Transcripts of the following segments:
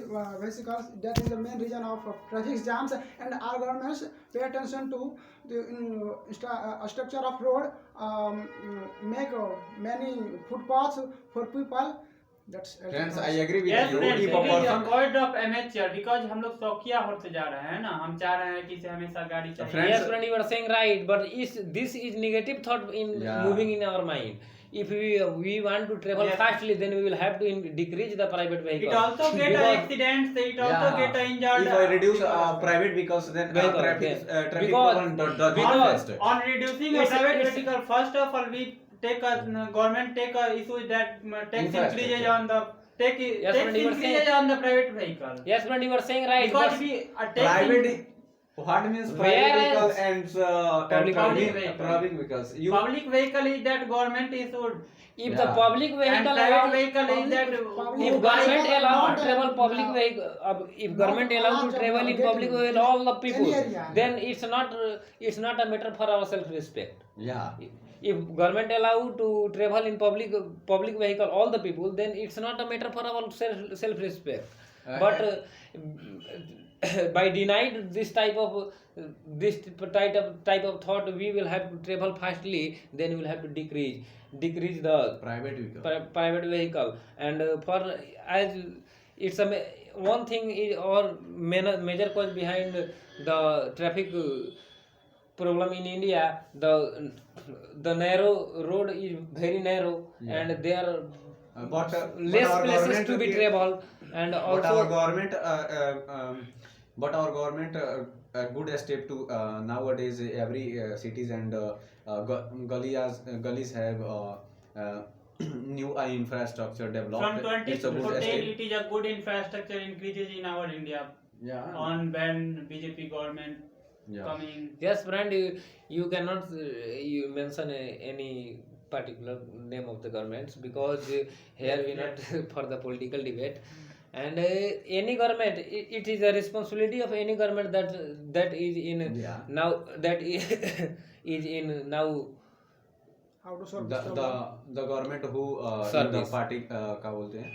vehicles. That is the main reason of traffic jams. And our governments pay attention to the structure of road, make many footpaths for people. That's Friends, I agree with Yes, you. friends, If it a is a person, code of amateur because हम लोग शौकिया होते जा रहे हैं ना, हम चाह रहे हैं कि इसे हमेशा गाड़ी चाहिए. Friends, Yes, friend, you are saying right, but this is negative thought in Yeah. moving in our mind. If we want to travel Yes. fastly, then we will have to decrease the private vehicle. It also get Because- accidents. It also get injured. If I reduce private vehicles, then Vehicle, traffic because- problem does because- faster. On reducing a It's- private it's- vehicle, first of all, we take a government take a issue that tax Infrastructure. increases on the tax Yes, tax but you were increases saying- on the private vehicle. Yes, friend, you are saying right. Because but- we tax Private, what means private Whereas- vehicle and Public vehicle. public vehicles? You public vehicle is that government issued, if the Yeah. public and vehicle private allow- vehicle is that public- if government allow to travel public Yeah. vehicle, if government Not allow allowed to to travel in get public in vehicle all the people, any area. then it's not a matter for our self respect. yeah. If government allow to travel in public vehicle all the people, then it's not a matter for our self respect. But by denied this type of thought, we will have to travel fastly, then we will have to decrease the Private vehicle. private vehicle. And for as it's a one thing is or major cause behind the traffic problem in India. The narrow road is very narrow, Yeah. and there are But less our places government to be will- traveled, and But also our government, a good step to nowadays every cities and gullies have new infrastructure from developed. It's a good 2014 step. it is a good infrastructure increases in our India Yeah. on when BJP government Yeah. coming. yes, friend, you cannot you mention any particular name of the governments, because here we not for the political debate. And any government, it is a responsibility of any government that is in Yeah. now that is in now How to solve The this the problem? the government who in the Service. party क्या बोलते हैं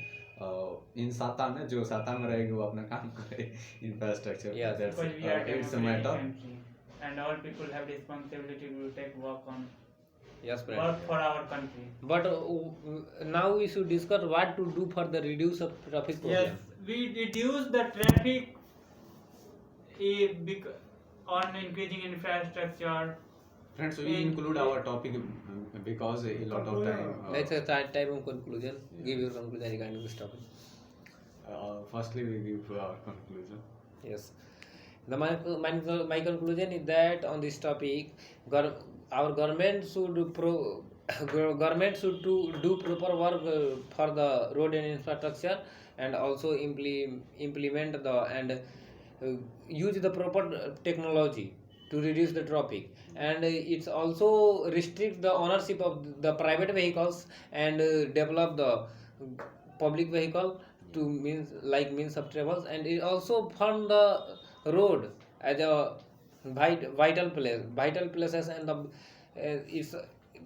इन सत्ता में जो सत्ता में रहेगी वो अपना काम करे infrastructure Yeah. Because we are it's a democratic matter. country and all people have responsibility to take work on yes, friend. work for our country. But now we should discuss what to do for the reduce of traffic problem. Yes, we reduce the traffic on increasing infrastructure. Friends, we include our topic because a lot of time. Let's say time of conclusion. Give your conclusion regarding this topic. Firstly, we give our conclusion. Yes. My conclusion is that on this topic, our government should do proper work for the road and infrastructure, and also implement and use the proper technology to reduce the traffic. And it's also restrict the ownership of the private vehicles, and develop the public vehicle to means of travels. And it also fund the road as a vital places, and the it's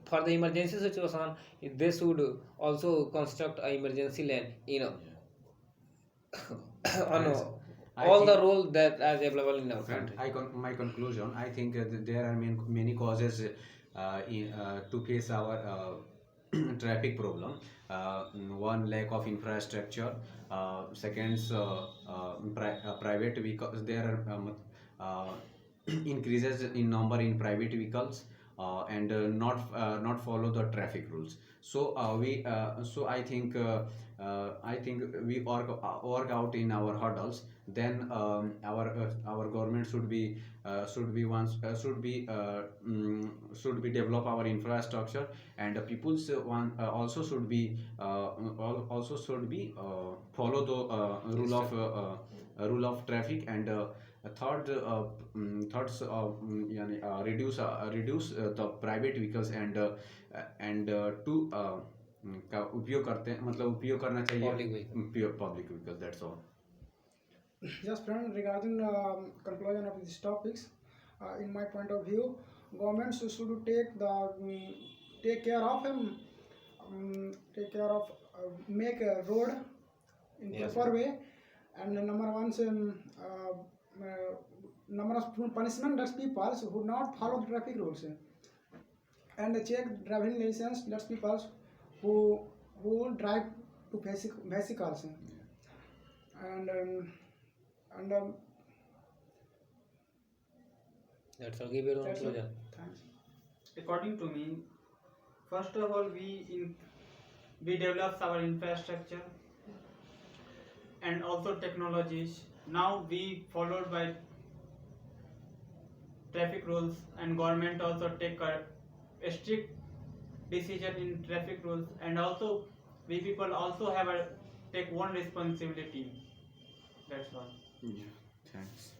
for the emergency situation. They should also construct an emergency lane on I all the think- road that are available in our Friend, country. my conclusion, I think there are many causes to face our traffic problem. One, lack of infrastructure. Second, private vehicles. There are increases in number in private vehicles, and not follow the traffic rules. So I think we work out in our hurdles. Then our government should be develop our infrastructure, and people's also should be follow the rule of traffic. And third, reduce the private vehicles, and to का उपयोग करते हैं, मतलब उपयोग करना चाहिए public vehicle. That's all. Yes, friend, regarding conclusion of these topics, in my point of view, governments should take care of make a road in Yes, proper way, and number one, number of punishment that people who not follow the traffic rules, and check driving license that people who drive to vehicles, and That's all. Give your own that's it. closure. Thanks. According to me, first of all, we develop our infrastructure and also technologies. Now we followed by traffic rules, and government also take a strict decision in traffic rules, and also we people also have a take one responsibility. That's all. Yeah, thanks.